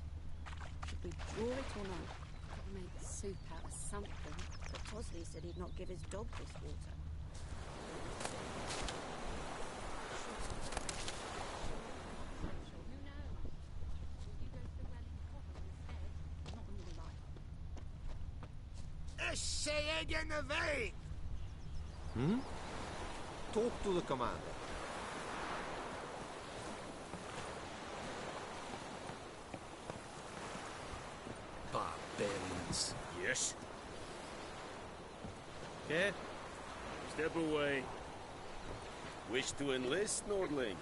Should we draw it or not? Gotta make soup out of something. But Tosley said he'd not give his dog this water. Hmm? Talk to the commander. Barbarians. Yes? Okay. Step away. Wish to enlist, Nordling?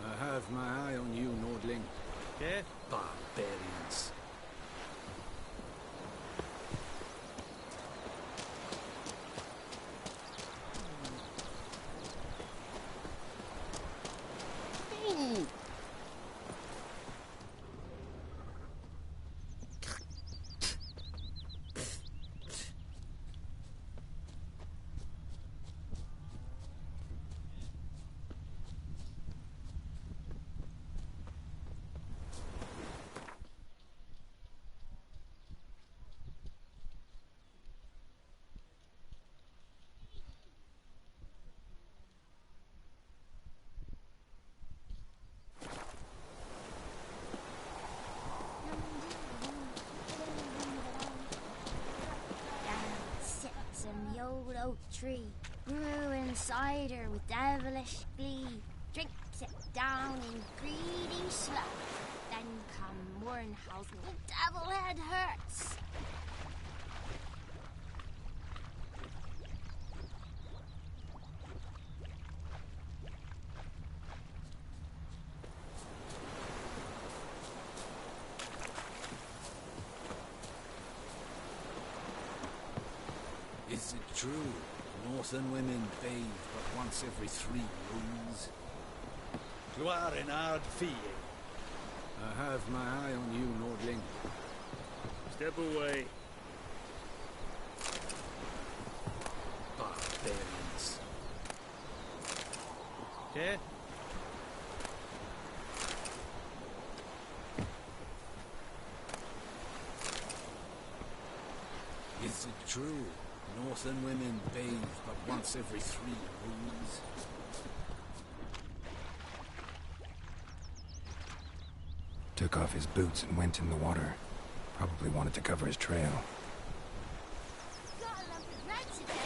I have my eye on you, Nordling. Okay. Barbarians. Sits in the old oak tree, brewing cider with devilish glee. Drinks it down in greedy slough. Then come Warrenhausen, the devil head hurts. Is it true? Northern women bathe but once every 3 moons? Gloire en hard fille. I have my eye on you, Nordling. Step away. Barbarians. Okay. Is it true? Northern women bathe but once every 3 moons? Took off his boots and went in the water. Probably wanted to cover his trail. Got a lump of bread today.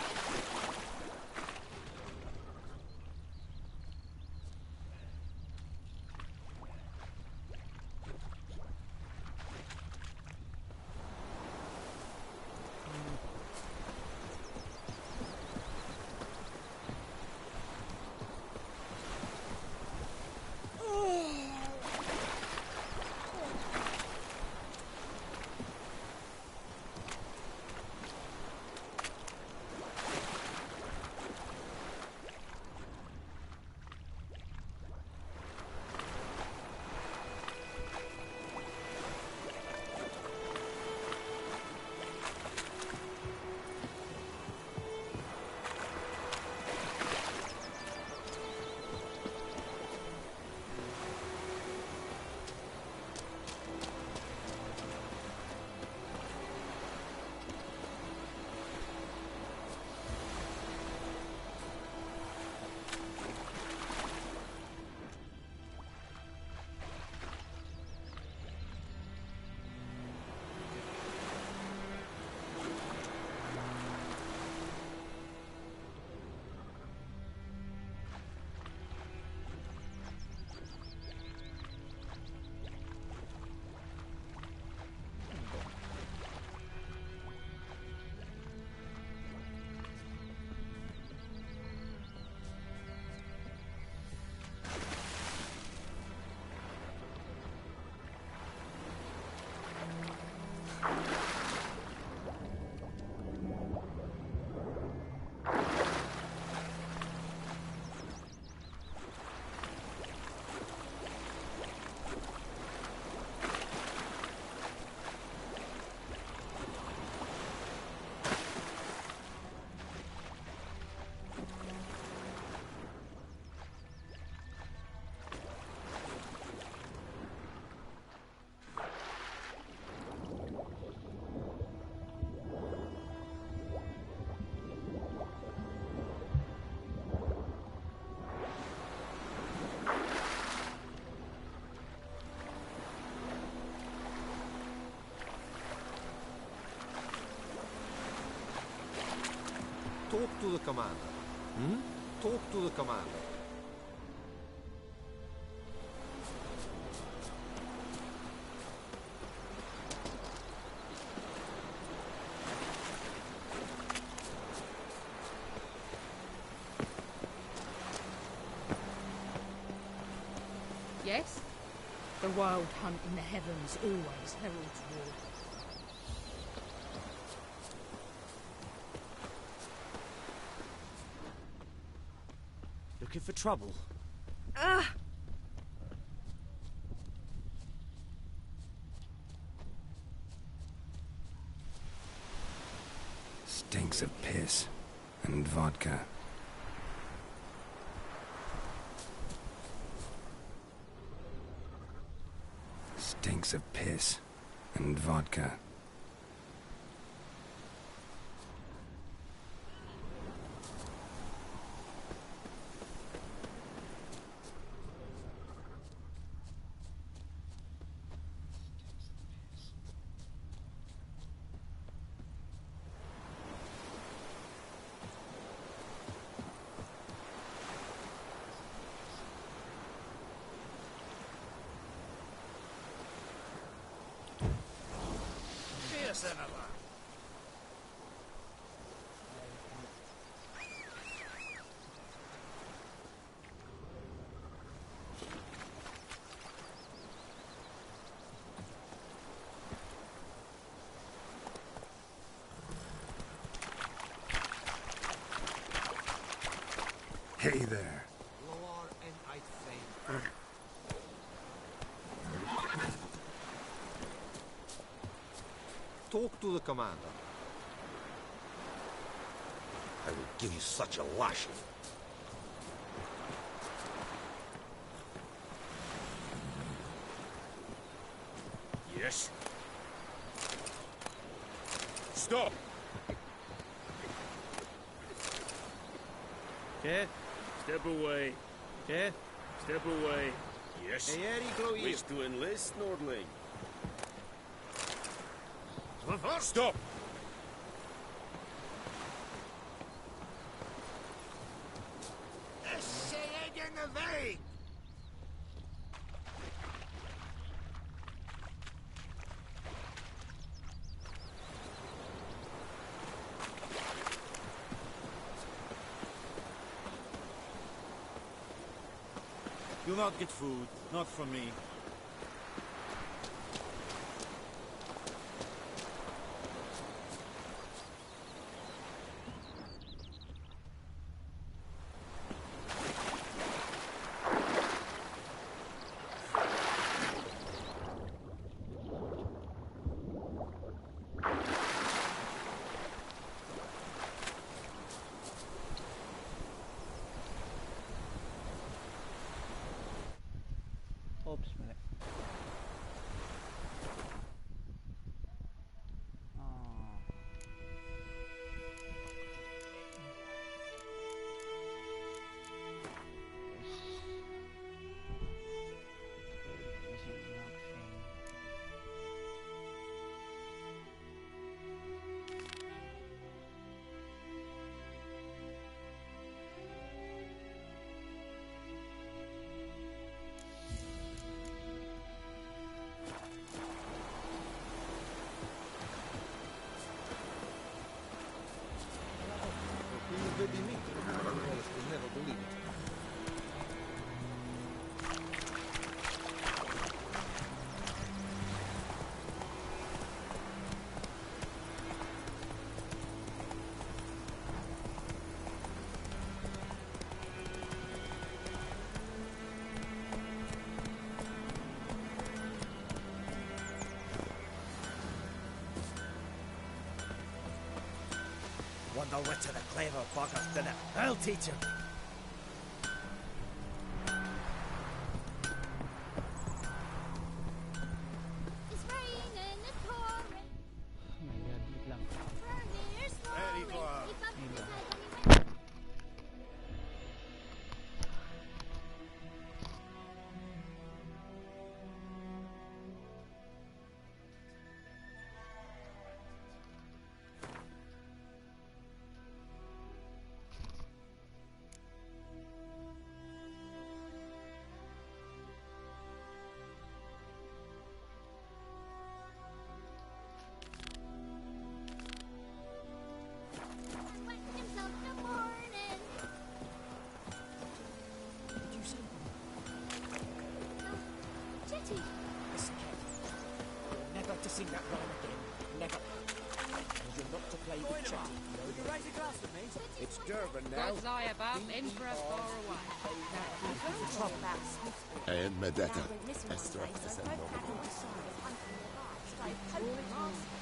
Talk to the commander. Talk to the commander. Yes? The wild hunt in the heavens always heralds war. Looking for trouble? Ah! Stinks of piss and vodka. Stinks of piss and vodka. Hey there. Lower and I think. Talk to the commander. I will give you such a lashing. Yes? Stop! Okay. Step away. Okay. Step away. Yes? Wish to enlist, Nordling? Stop! You'll not get food, not from me. Oops, minute. Vedi me. Wallace will never believe it. Wonder which of the clever buggers did it. I'll teach him. sing that rhyme again. Never. And you're not to play the chatty. Will you raise a glass for me? It's Durban now. Gods lie above, Emperor far away. The trouble about Smithsburg. And Medetta. Lad went missing Esther one day, so Esther both Noble. Nagel and Son was hunting nearby. Started poking him asking.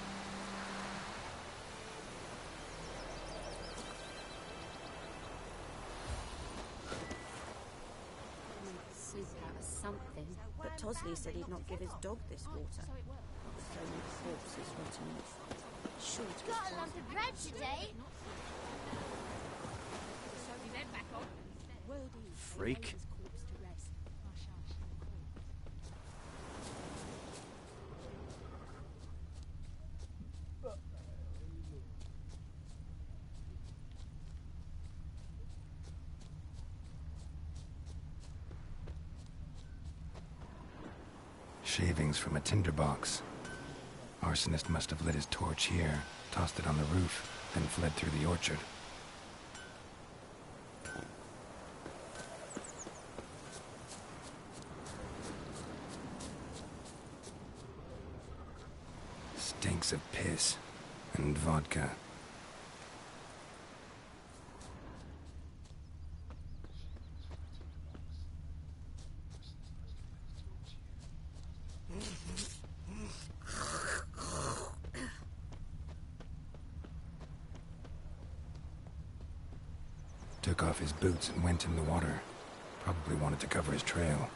Make soup out of something. But Tosley said he'd not give his dog this water. So many corpses rotting off. Sure, it's Got a lump of bread today. Freak. Shavings from a tinderbox. Arsonist must have lit his torch here, tossed it on the roof, then fled through the orchard. Stinks of piss and vodka. Took off his boots and went in the water. Probably wanted to cover his trail.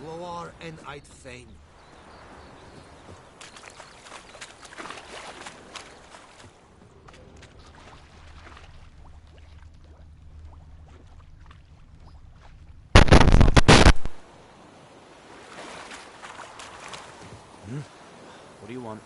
Loar and I'd fain. What do you want?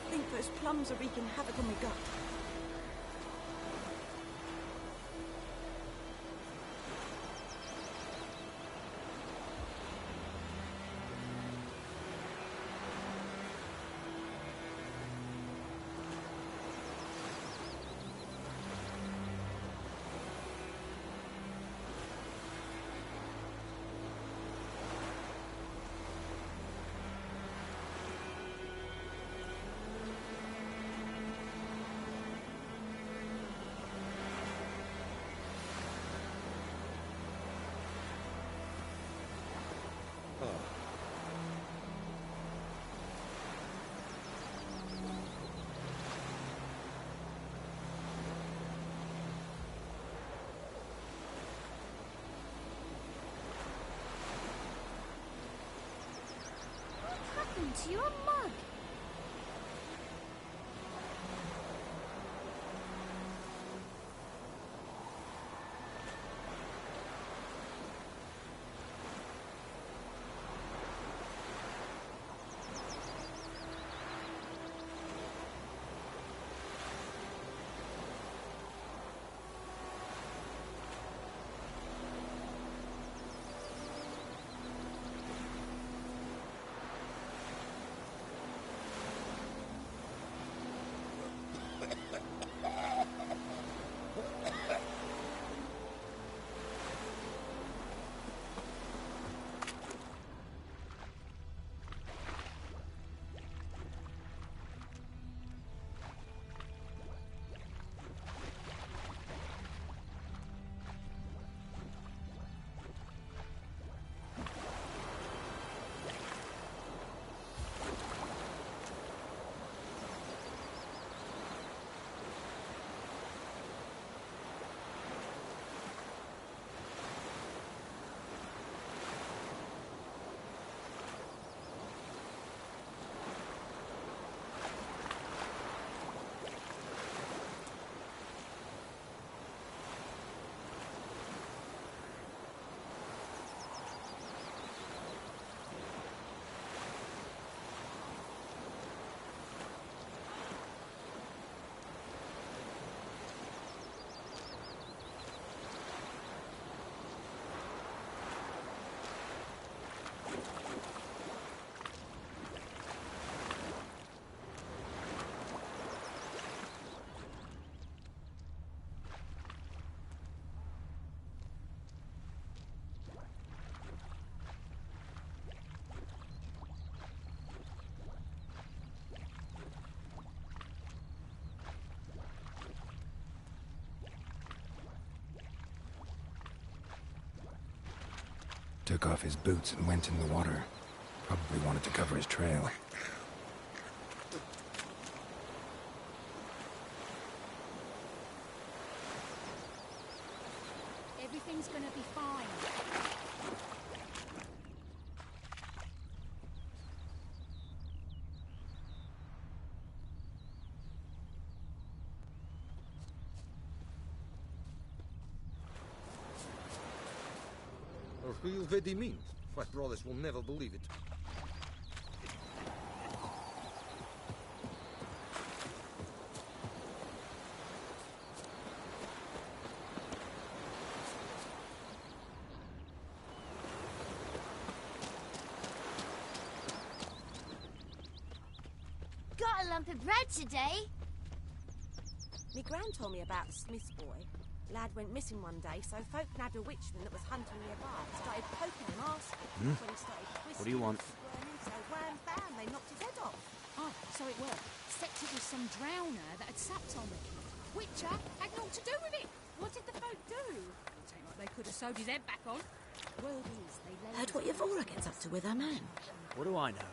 I think those plums are wreaking havoc on my gut. What happened to your mug? Took off his boots and went in the water. Probably wanted to cover his trail. Everything's gonna be fine. A real Vedimine. My brothers will never believe it. Got a lump of bread today. Me gran told me about the Smith's boy. Lad went missing one day, so folk nabbed a witchman that was hunting nearby. Started poking him, asking. When he started twisting, What do you want? squirming, so wham bam, they knocked his head off. Oh, so it worked. Except it was some drowner that had sapped on the kid. Witcher had naught to do with it. What did the folk do? Seemed like they could have sewed his head back on. Word is, they laid Heard what Yvora gets up to with her man. What do I know?